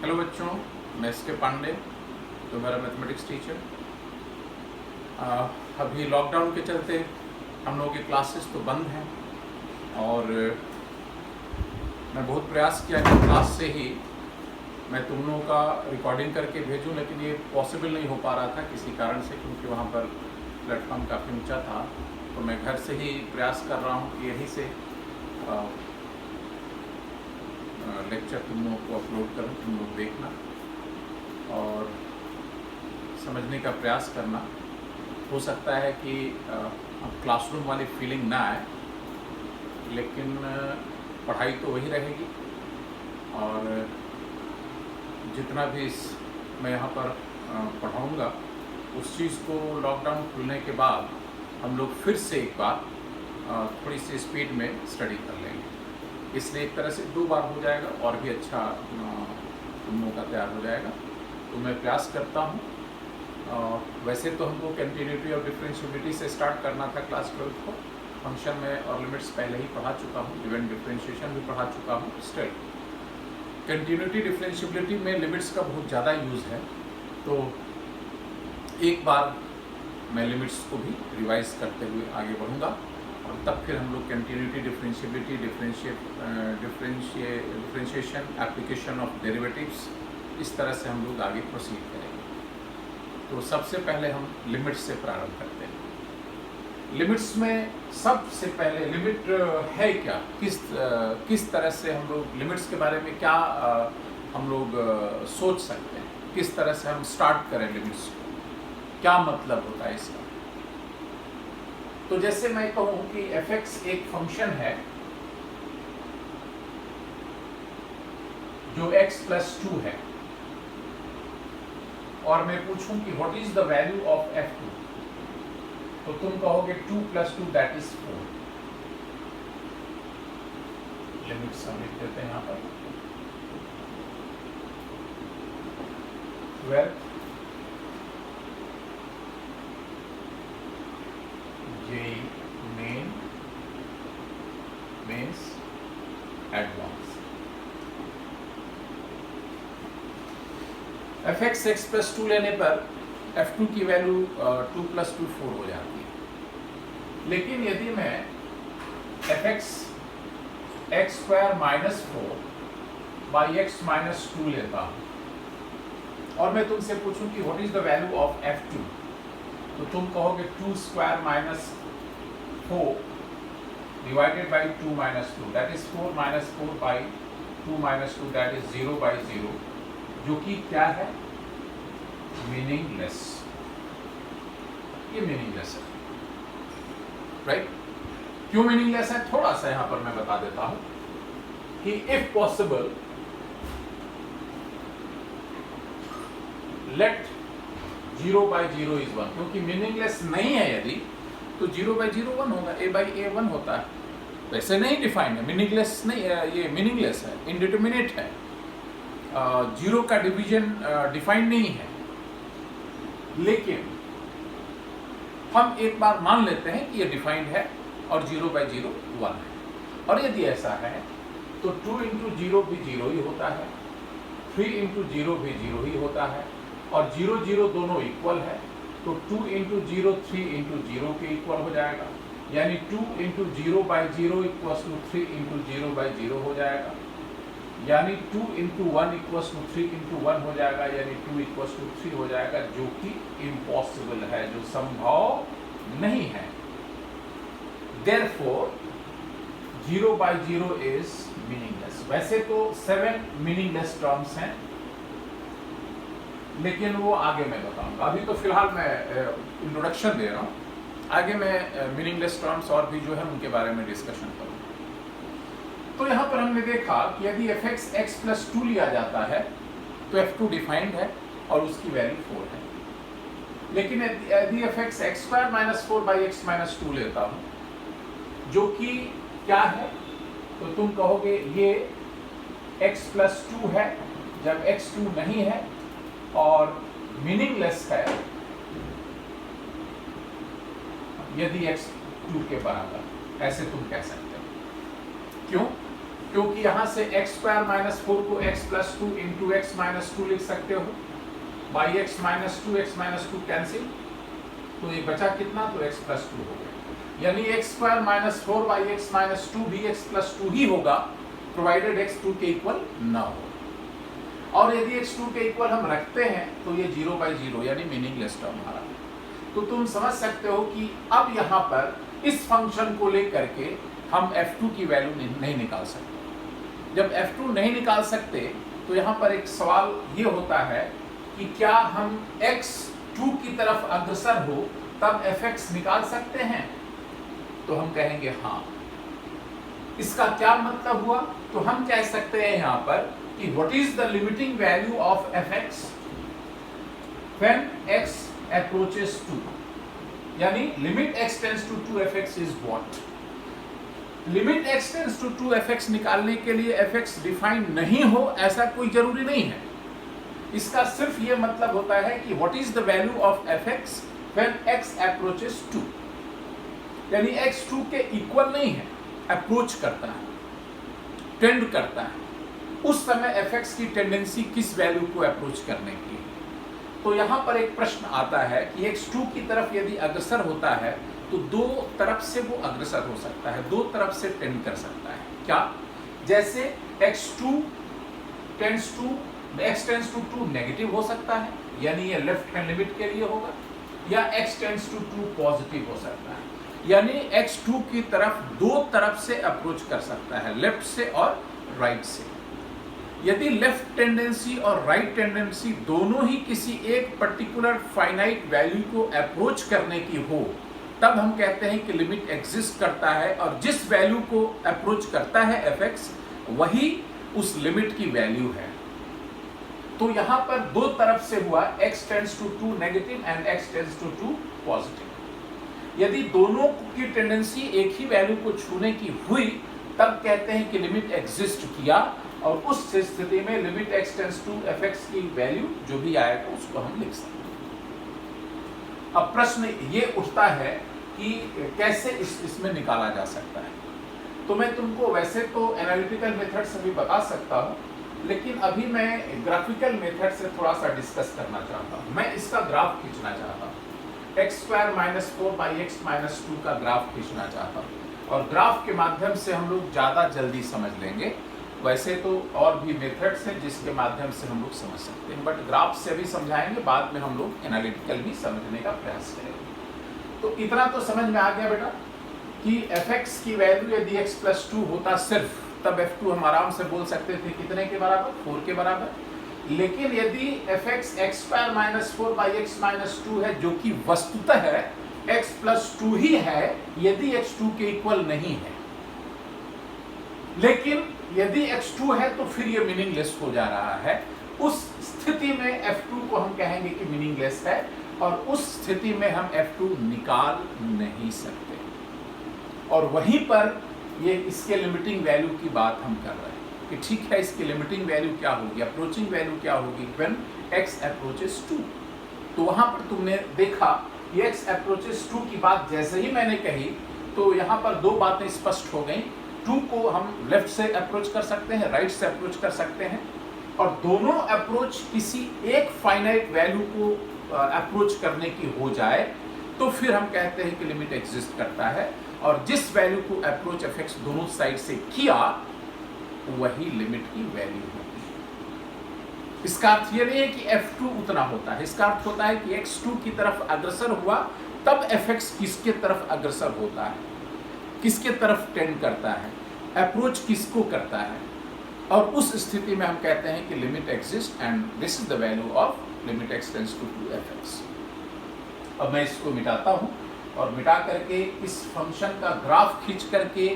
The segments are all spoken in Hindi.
हेलो बच्चों, मैं एस.के. पांडे, तो मेरा मैथमेटिक्स टीचर। अभी लॉकडाउन के चलते हम लोगों की क्लासेस तो बंद हैं और मैं बहुत प्रयास किया कि क्लास से ही मैं तुम लोगों का रिकॉर्डिंग करके भेजूं, लेकिन ये पॉसिबल नहीं हो पा रहा था किसी कारण से, क्योंकि वहाँ पर प्लेटफॉर्म काफ़ी ऊंचा था। तो मैं घर से ही प्रयास कर रहा हूँ कि यहीं से लेक्चर तुम लोगों को अपलोड करूँ, तुम लोग देखना और समझने का प्रयास करना। हो सकता है कि क्लासरूम वाली फीलिंग ना आए, लेकिन पढ़ाई तो वही रहेगी और जितना भी मैं यहाँ पर पढ़ाऊँगा उस चीज़ को लॉकडाउन खुलने के बाद हम लोग फिर से एक बार थोड़ी सी स्पीड में स्टडी कर लेंगे। इसलिए एक तरह से 2 बार हो जाएगा और भी अच्छा तुम लोगों का तैयार हो जाएगा। तो मैं प्रयास करता हूँ। वैसे तो हमको कंटिन्यूटी और डिफरेंशिएबिलिटी से स्टार्ट करना था क्लास 12 को। फंक्शन में और लिमिट्स पहले ही पढ़ा चुका हूँ, इवन डिफरेंशिएशन भी पढ़ा चुका हूँ। स्टिल कंटिन्यूटी डिफरेंशिएबिलिटी में लिमिट्स का बहुत ज़्यादा यूज़ है, तो एक बार मैं लिमिट्स को भी रिवाइज करते हुए आगे बढ़ूँगा और तब फिर हम लोग continuity, differentiability, differentiation, application of derivatives, इस तरह से हम लोग आगे प्रोसीड करेंगे। तो सबसे पहले हम लिमिट्स से प्रारंभ करते हैं। लिमिट्स में सबसे पहले लिमिट है क्या, किस तरह से हम लोग लिमिट्स के बारे में क्या हम लोग सोच सकते हैं, किस तरह से हम स्टार्ट करें लिमिट्स को, क्या मतलब होता है इसका। तो जैसे मैं कहूं कि f(x) एक फंक्शन है जो x+2 है और मैं पूछूं कि what is the value of f2, तो तुम कहोगे 2 + 2 दैट इज 4। लिमिट्स हम लिख देते हैं यहाँ पर 12 JEE mains advance. f(x) x+2 लेने पर f2 की वैल्यू 2 + 2 4 हो जाती है। लेकिन यदि मैं f(x) x² - 4 / x - 2 लेता हूं और मैं तुमसे पूछूं कि what is the value of f2, तो तुम कहोगे 2² - 4 divided by 2 - 2, that is 4 - 4 by 2 - 2, that is 0/0, जो कि क्या है, मीनिंगलेस। ये मीनिंगलेस है, राइट? क्यों मीनिंगलेस है, थोड़ा सा यहां पर मैं बता देता हूं कि इफ पॉसिबल लेट 0/0 इज 1, क्योंकि मीनिंगलेस नहीं है यदि, तो 0/0 1 होगा, a/a 1 होता है। वैसे नहीं डिफाइंड है, मीनिंगलेस नहीं है, ये मीनिंगलेस है, इनडिटरमिनेट है। 0 का डिवीजन डिफाइंड नहीं है। लेकिन हम एक बार मान लेते हैं कि ये डिफाइंड है और 0/0 1 है। और यदि ऐसा है तो 2 × 0 भी 0 ही होता है, 3 × 0 भी 0 ही होता है और 0 0 दोनों इक्वल है, तो 2 × 0 3 × 0 के इक्वल हो जाएगा, यानी 2 × 0/0 = 3 × 0/0 हो जाएगा, यानी 2 × 1 = 3 × 1 हो जाएगा, यानी 2 = 3 हो जाएगा, जो कि इम्पॉसिबल है, जो संभव नहीं है। Therefore 0/0 is meaningless। वैसे तो 7 मीनिंगलेस टर्म्स हैं, लेकिन वो आगे मैं बताऊंगा। अभी तो फिलहाल मैं इंट्रोडक्शन दे रहा हूँ, आगे मैं मीनिंगलेस टर्म्स और भी जो है उनके बारे में डिस्कशन करूँगा। तो यहाँ पर हमने देखा कि यदि f(x) x+2 लिया जाता है तो f2 डिफाइंड है और उसकी वैल्यू 4 है। लेकिन यदि f(x) x² - 4 / x - 2 लेता हूँ, जो कि क्या है, तो तुम कहोगे ये x+2 है जब x2 नहीं है और मीनिंगलेस है यदि x 2 के बराबर, ऐसे तुम कह सकते हो। क्यों? क्योंकि यहां से एक्स स्क्वायर माइनस 4 को x plus 2 into x minus 2 लिख सकते हो, बाई एक्स माइनस 2 कैंसिल, तो ये बचा कितना, तो एक्स प्लस 2 हो गया। यानी x square minus 4 by x minus 2 भी एक्स प्लस 2 ही होगा, प्रोवाइडेड एक्स 2 के इक्वल ना हो। और यदि एक्स 2 के इक्वल हम रखते हैं तो ये 0 बाई 0 यानी मीनिंगलेस टर्म हमारा। तो तुम समझ सकते हो कि अब यहाँ पर इस फंक्शन को लेकर के हम f2 की वैल्यू नहीं निकाल सकते। जब f2 नहीं निकाल सकते तो यहाँ पर एक सवाल ये होता है कि क्या हम x2 की तरफ अग्रसर हो तब fx निकाल सकते हैं, तो हम कहेंगे हाँ। इसका क्या मतलब हुआ, तो हम कह सकते हैं यहाँ पर कि what is the limiting value of fx when x approaches 2, यानी limit x tends to 2 fx is what. Limit x tends to 2 fx निकालने के लिए fx डिफाइन नहीं हो ऐसा कोई जरूरी नहीं है। इसका सिर्फ ये मतलब होता है कि what is the value of fx when x approaches 2, यानी x 2 के इक्वल नहीं है, अप्रोच करता है, टेंड करता है, उस समय fx की टेंडेंसी किस वैल्यू को अप्रोच करने की। तो यहां पर एक प्रश्न आता है कि x2 की तरफ यदि अग्रसर होता है तो दो तरफ से वो अग्रसर हो सकता है, दो तरफ से टेंड कर सकता है। क्या, जैसे x2 tends to x tends to 2 negative हो सकता है, यानी ये लेफ्ट हैंड लिमिट के लिए होगा, या x टेंड्स टू 2 पॉजिटिव हो सकता है, यानी x2 की तरफ दो तरफ से अप्रोच कर सकता है, लेफ्ट से और राइट से। यदि लेफ्ट टेंडेंसी और राइट टेंडेंसी दोनों ही किसी एक पर्टिकुलर फाइनाइट वैल्यू को अप्रोच करने की हो, तब हम कहते हैं कि लिमिट एग्जिस्ट करता है, और जिस वैल्यू को अप्रोच करता है fx वही उस लिमिट की वैल्यू है। तो यहां पर दो तरफ से हुआ, x tends to 2 negative and x tends to 2 positive. यदि दोनों की टेंडेंसी एक ही वैल्यू को छूने की हुई तब कहते हैं कि लिमिट एग्जिस्ट किया, और उस स्थिति में limit x tends to fx की वैल्यू जो भी आएगा उसको हम लिख सकते हैं। अब प्रश्न ये उठता है कि कैसे इसमें निकाला जा सकता है। तो मैं तुमको वैसे तो एनालिटिकल मेथड से भी बता सकता हूँ, लेकिन अभी मैं ग्राफिकल मेथड से थोड़ा सा डिस्कस करना चाहता हूँ। मैं इसका ग्राफ खींचना चाहता हूँ, x square minus 4 by x minus 2 का ग्राफ खींचना चाहता हूँ, और ग्राफ के माध्यम से हम लोग ज़्यादा जल्दी समझ लेंगे। वैसे तो और भी मेथड्स हैं जिसके माध्यम से हम लोग समझ सकते हैं, बट ग्राफ से भी समझाएंगे, बाद में हम लोग एनालिटिकल भी समझने का प्रयास करेंगे। तो इतना तो समझ में आ गया बेटा कि fx की वैल्यू यदि x प्लस 2 होता सिर्फ, तब f2 हम आराम से बोल सकते थे कितने के बराबर, 4 के बराबर। लेकिन यदि fx x square minus 4 by x minus 2 है, जो कि वस्तुतः है x प्लस 2 ही है यदि x 2 के इक्वल नहीं है, लेकिन यदि x2 है तो फिर ये मीनिंगलेस हो जा रहा है। उस स्थिति में f2 को हम कहेंगे कि मीनिंगलेस है, और उस स्थिति में हम f2 निकाल नहीं सकते। और वहीं पर ये इसके लिमिटिंग वैल्यू की बात हम कर रहे हैं कि ठीक है, इसकी लिमिटिंग वैल्यू क्या होगी, अप्रोचिंग वैल्यू क्या होगी व्हेन x अप्रोचेस 2। तो वहां पर तुमने देखा ये x अप्रोचेस 2 की बात जैसे ही मैंने कही तो यहाँ पर दो बातें स्पष्ट हो गई। 2 को हम लेफ्ट से अप्रोच कर सकते हैं, राइट से अप्रोच कर सकते हैं, और दोनों अप्रोच किसी एक फाइनाइट वैल्यू को अप्रोच करने की हो जाए तो फिर हम कहते हैं कि लिमिट एग्जिस्ट करता है, और जिस वैल्यू को अप्रोच fx दोनों साइड से किया वही लिमिट की वैल्यू होगी। इसका अर्थ ये नहीं है कि f2 उतना होता है, इसका अर्थ होता है कि x2 की तरफ अग्रसर हुआ तब fx किसके तरफ अग्रसर होता है, किसके तरफ टेंड करता है, अप्रोच किसको करता है, और उस स्थिति में हम कहते हैं कि limit exist and this is the value of limit x tends to 2fx। अब मैं इसको मिटाता हूं, और मिटा करके इस फंक्शन का ग्राफ खींच करके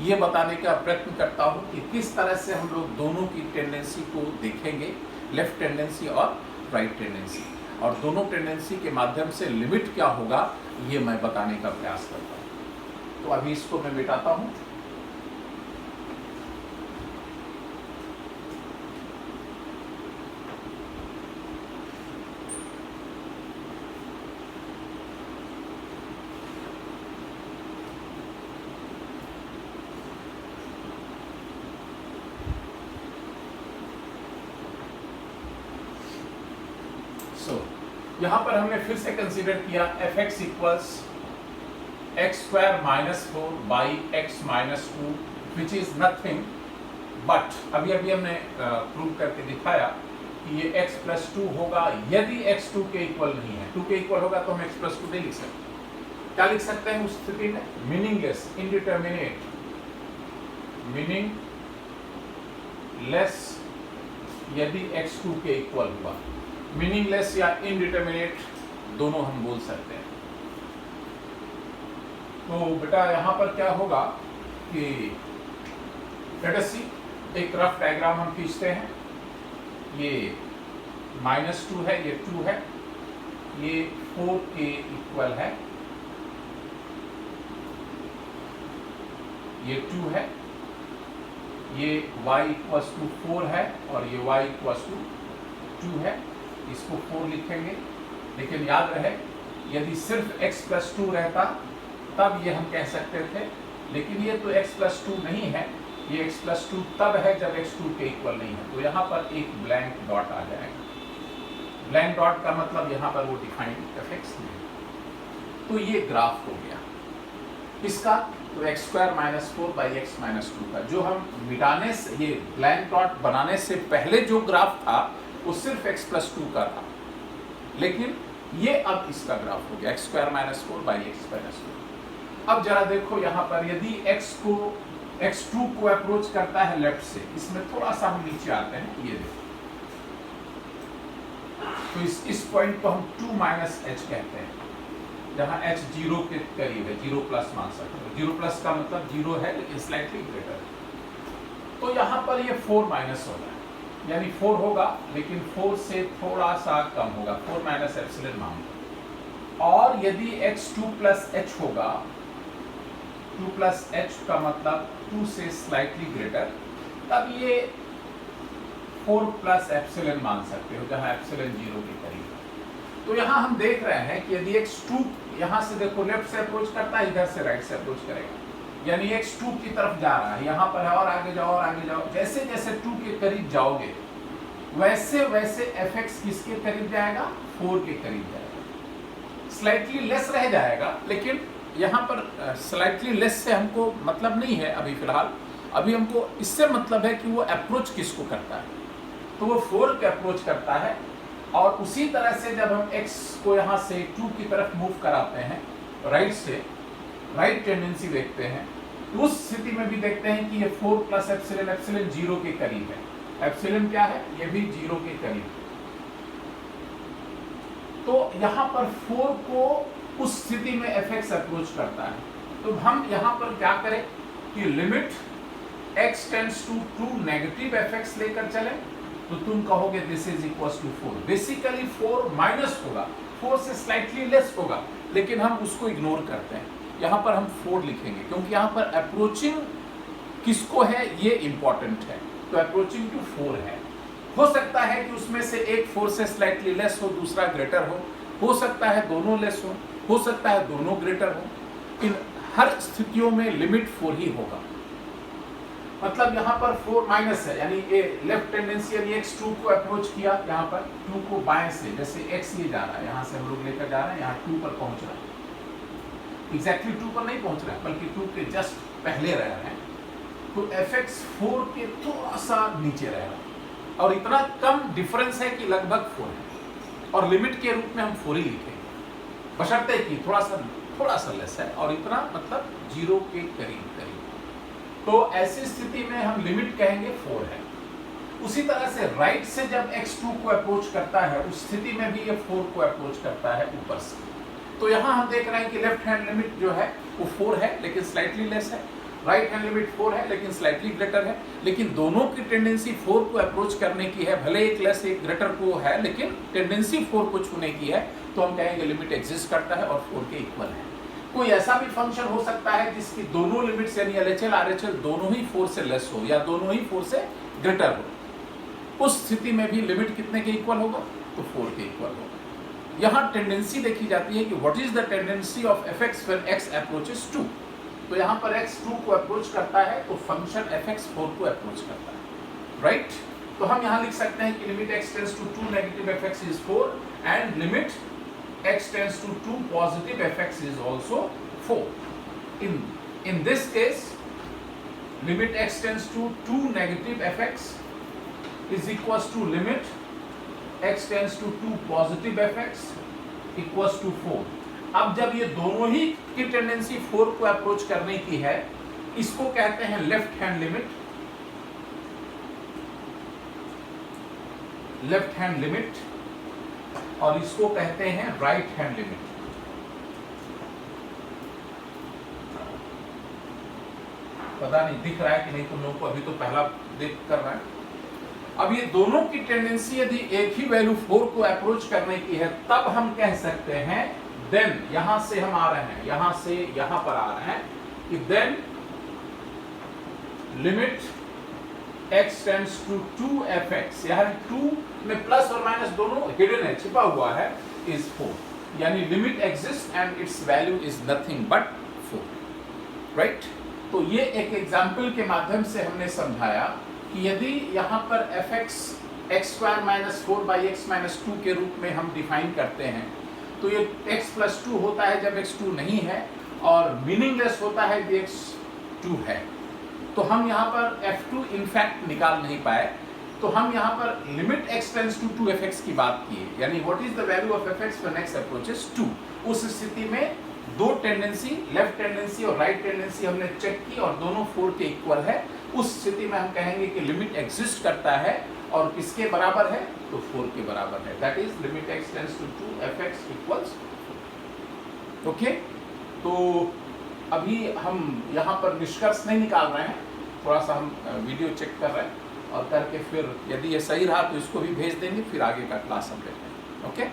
ये बताने का प्रयत्न करता हूं कि किस तरह से हम लोग दोनों की टेंडेंसी को देखेंगे, लेफ्ट टेंडेंसी और राइट टेंडेंसी, और दोनों टेंडेंसी के माध्यम से लिमिट क्या होगा ये मैं बताने का प्रयास करता हूं। तो अभी इसको मैं मिटाता हूं। सो यहाँ पर हमने फिर से कंसीडर किया fx equals x² -4 by x -2 which is nothing but अभी हमने प्रूव करके दिखाया कि ये x + 2 होगा यदि x 2 के इक्वल नहीं है। 2 के इक्वल होगा तो हम x + 2 नहीं लिख सकते। क्या लिख सकते हैं उस स्थिति में? मीनिंगलेस, इनडिटर्मिनेट, मीनिंगलेस यदि x 2 के इक्वल हुआ। मीनिंगलेस या इनडिटर्मिनेट दोनों हम बोल सकते हैं। तो बेटा यहाँ पर क्या होगा कि लेट अस सी, एक रफ डायग्राम हम खींचते हैं। ये -2 है, ये 2 है, ये 4 के इक्वल है, ये 2 है, ये y = 4 है और ये y = 2 है। इसको 4 लिखेंगे, लेकिन याद रहे यदि सिर्फ x + 2 रहता तब ये हम कह सकते थे, लेकिन ये तो x + 2 नहीं है, ये x + 2 तब है जब x 2 के इक्वल नहीं है। तो यहाँ पर एक ब्लैंक डॉट आ जाएगा। ब्लैंक डॉट का मतलब यहाँ पर वो डिफाइंड fx नहीं। तो ये ग्राफ हो गया इसका, तो x² -4 बाई x -2 का, जो हम मिटाने से, ये ब्लैंक डॉट बनाने से पहले जो ग्राफ था वो सिर्फ x + 2 का था, लेकिन ये अब इसका ग्राफ हो गया x² -4 बाई x -2। अब जरा देखो यहाँ पर, यदि x2 को अप्रोच करता है लेफ्ट से, इसमें थोड़ा सा हम नीचे आते हैं, ये देखो, तो इस पॉइंट को हम 2 - h कहते हैं, जहां h 0 के करीब है, 0+ मान सकते हो। 0+ का मतलब 0 है लेकिन स्लाइटली ग्रेटर है। तो यहाँ पर ये 4 माइनस होगा, यानी 4 होगा लेकिन 4 से थोड़ा सा कम होगा, 4 - एप्सिलॉन मान लो। और यदि x2 + h होगा, 2 + h का मतलब 2 से स्लाइटली ग्रेटर, तब ये 4 + एप्सिलॉन मान सकते हो, जहां एप्सिलॉन 0 के करीब है। तो यहाँ हम देख रहे हैं कि यदि x2 यहाँ से देखो लेफ्ट से अप्रोच करता है, इधर से राइट से अप्रोच करेगा, यानी x2 की तरफ जा रहा है, यहाँ पर है, और आगे जाओ और आगे जाओ। जैसे जैसे 2 के करीब जाओगे वैसे वैसे fx किसके करीब जाएगा? 4 के करीब जाएगा। स्लाइटली लेस रह जाएगा, लेकिन यहाँ पर स्लाइटली लेस से हमको मतलब नहीं है अभी फिलहाल। अभी हमको इससे मतलब है कि वो अप्रोच किसको करता है, तो वो 4 के अप्रोच करता है। और उसी तरह से जब हम x को यहाँ से 2 की तरफ मूव कराते हैं राइट से, राइट टेंडेंसी देखते हैं, तो उस स्थिति में भी देखते हैं कि ये 4 + एप्सिलॉन, एप्सिलॉन 0 के करीब है। एप्सिलॉन क्या है? ये भी 0 के करीब है। तो यहाँ पर 4 को उस स्थिति में fx अप्रोच करता है। तो हम यहाँ पर क्या करें कि limit x tends to 2 negative fx लेकर चले, तो तुम कहोगे this is equal to 4। Basically 4 minus होगा, 4 से स्लाइटली लेस होगा, लेकिन हम उसको इग्नोर करते हैं। यहाँ पर हम 4 लिखेंगे क्योंकि यहाँ पर अप्रोचिंग किसको है ये इंपॉर्टेंट है। तो अप्रोचिंग टू 4 है। हो सकता है कि उसमें से एक 4 से स्लाइटली लेस हो, दूसरा ग्रेटर हो सकता है दोनों लेस हो सकता है दोनों ग्रेटर हो। इन हर स्थितियों में लिमिट 4 ही होगा। मतलब यहाँ पर 4 माइनस है, यानी ये लेफ्ट टेंडेंसी, यानी x2 को अप्रोच किया, यहाँ पर 2 को बाएं से, जैसे x ये जा रहा है, यहाँ से हम लोग लेकर जा रहे हैं, यहाँ 2 पर पहुंच रहा है, एग्जैक्टली 2 पर नहीं पहुंच रहा है बल्कि 2 के जस्ट पहले रह रहे हैं। तो fx 4 के थोड़ा सा नीचे रह रहा है, और इतना कम डिफरेंस है कि लगभग 4 है, और लिमिट के रूप में हम 4 ही लिखेंगे, बशर्ते कि थोड़ा सा लेस है, और इतना मतलब 0 के करीब। तो ऐसी स्थिति में हम लिमिट कहेंगे 4 है। उसी तरह से राइट से जब x2 को अप्रोच करता है, उस स्थिति में भी ये 4 को अप्रोच करता है ऊपर से। तो यहाँ हम देख रहे हैं कि लेफ्ट हैंड लिमिट जो है वो 4 है लेकिन स्लाइटली लेस है, राइट हैंड लिमिट 4 है लेकिन स्लाइटली ग्रेटर है, लेकिन दोनों की टेंडेंसी 4 को अप्रोच करने की है। भले एक लेस एक ग्रेटर को है, लेकिन टेंडेंसी 4 को छूने की है, तो हम कहेंगे लिमिट एग्जिस्ट करता है और 4 के इक्वल है। कोई ऐसा भी फंक्शन हो सकता है जिसकी दोनों लिमिट्स यानी LHL RHL दोनों ही 4 से लेस हो या दोनों ही 4 से ग्रेटर हो। उस स्थिति में भी लिमिट कितने के इक्वल होगा? तो 4 के इक्वल होगा। यहाँ टेंडेंसी देखी जाती है कि what is the tendency of fx when x approaches 2। तो यहाँ पर x 2 को अप्रोच करता है तो फंक्शन fx 4 को अप्रोच करता है, राइट। तो तो हम यहाँ लिख सकते हैं कि limit x tends to 2 negative fx is 4 and limit x tends to 2 positive fx is also 4. In this case, limit x tends to 2 negative fx is equals to limit x tends to 2 positive fx equals to 4. अब जब ये दोनों ही की टेंडेंसी 4 को अप्रोच करने की है, इसको कहते हैं left hand limit. Left hand limit और इसको कहते हैं राइट हैंड लिमिट. पता नहीं दिख रहा है कि नहीं तुम लोगों को, अभी तो पहला देख कर रहा है. अब ये दोनों की टेंडेंसी यदि एक ही वैल्यू 4 को अप्रोच करने की है, तब हम कह सकते हैं देन, यहां से हम आ रहे हैं, यहां से यहां पर आ रहे हैं कि then limit x tends to 2fx, यानी 2 में प्लस और माइनस दोनों हिडन है, छिपा हुआ है, इज 4. यानी limit exist and it's value is nothing but 4. Right? तो ये एक एग्जाम्पल के माध्यम से हमने समझाया कि यदि यहाँ पर fx x² - 4/x - 2 के रूप में हम डिफाइन करते हैं, तो ये x + 2 होता है जब x 2 नहीं है, और मीनिंगलेस होता है कि x 2 है. तो हम यहाँ पर f2 इनफैक्ट निकाल नहीं पाए, तो हम यहाँ पर limit x tends to 2fx की बात किए, यानी what is the value of fx when x approaches 2. उस स्थिति में दो टेंडेंसी, लेफ्ट टेंडेंसी और राइट टेंडेंसी हमने चेक की और दोनों 4 के इक्वल है. उस स्थिति में हम कहेंगे कि लिमिट एग्जिस्ट करता है और किसके बराबर है, तो 4 के बराबर है. That is limit x tends to 2fx equals 4. Okay, तो अभी हम यहाँ पर निष्कर्ष नहीं निकाल रहे हैं, थोड़ा सा हम वीडियो चेक कर रहे हैं और करके फिर यदि ये सही रहा तो इसको भी भेज देंगे, फिर आगे का क्लास हम लेते हैं. ओके.